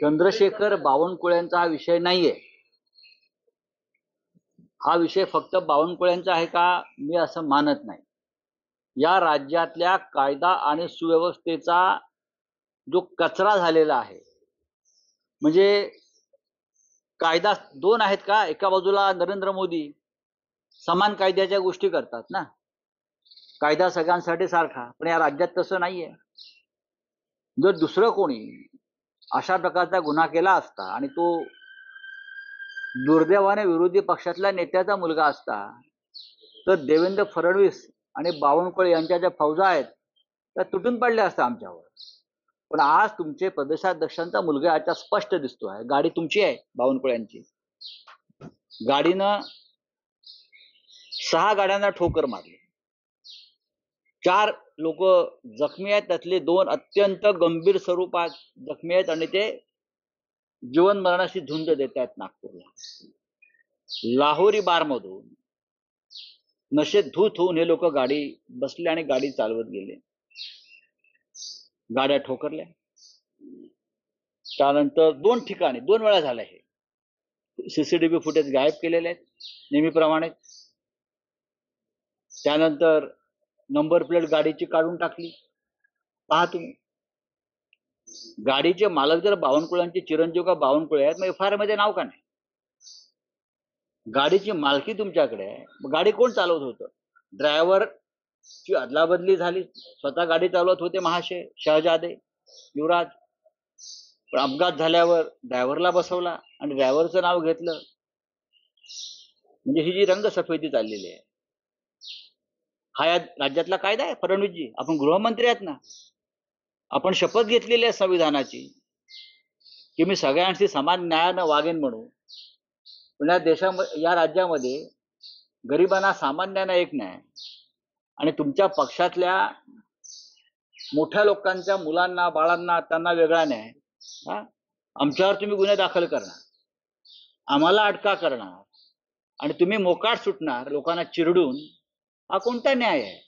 चंद्रशेखर बावनकुळेंचा हा विषय नाहीये. हा विषय फक्त बावनकुळेंचा आहे का मी असं मानत नाही. या राज्यातल्या कायदा आणि सुव्यवस्थेचा जो कचरा झालेला आहे, म्हणजे कायदा दोन आहेत का? एका बाजूला नरेंद्र मोदी समान कायद्याच्या गोष्टी करतात ना, कायदा सगळ्यांसाठी सारखा, पण या राज्यात तसं नाहीये. जर दुसरं कोणी अशा प्रकारचा गुन्हा केला असता आणि तो दुर्दैवाने विरोधी पक्षातल्या नेत्याचा मुलगा असता तर देवेंद्र फडणवीस आणि बावनकुळे यांच्या ज्या फौजा आहेत त्या तुटून पडल्या असत्या आमच्यावर. पण आज तुमचे प्रदेशाध्यक्षांचा मुलगा याच्या स्पष्ट दिसतो आहे. गाडी तुमची आहे बावनकुळ्यांची. गाडीनं 6 गाड्यांना ठोकर मारली. 4 लोक जखमी आहेत, त्यातले 2 अत्यंत गंभीर स्वरूपात जखमी आहेत आणि ते जीवन मरणाशी झुंज देत आहेत नागपूरला. लाहोरी बार मधून नशेत धूत होऊन हे लोक गाडी बसले आणि गाडी चालवत गेले. गाड्या ठोकरल्या. त्यानंतर 2 ठिकाणी 2 वेळा झालं. हे सीसीटीव्ही फुटेज गायब केलेले आहेत नेहमीप्रमाणे. त्यानंतर नंबर प्लेट गाडीची काढून टाकली. पहा तुम्ही, गाडीचे मालक जर बावनकुळ्यांचे चिरंजीव का बावनकुळे आहेत, मग एफआयआर मध्ये नाव का नाही? गाडीची मालकी तुमच्याकडे आहे, गाडी कोण चालवत होतं? ड्रायव्हर ची अदलाबदली झाली, स्वतः गाडी चालवत होते महाशय शहजादे युवराज. पण अपघात झाल्यावर ड्रायव्हरला बसवला आणि ड्रायव्हरचं नाव घेतलं. म्हणजे ही जी रंगसफेदी चाललेली आहे, हा या राज्यातला कायदा आहे? फडणवीसजी, आपण गृहमंत्री आहेत ना, आपण शपथ घेतलेली आहे संविधानाची की मी सगळ्यांशी समान न्यायानं वागेन म्हणून. पण या देशामध्ये, या राज्यामध्ये गरिबांना सामान्यांना एक न्याय आणि तुमच्या पक्षातल्या मोठ्या लोकांच्या मुलांना बाळांना त्यांना वेगळा न्याय. आमच्यावर तुम्ही गुन्हे दाखल करणार, आम्हाला अटका करणार आणि तुम्ही मोकाट सुटणार लोकांना चिरडून. हा कोणता न्याय आहे?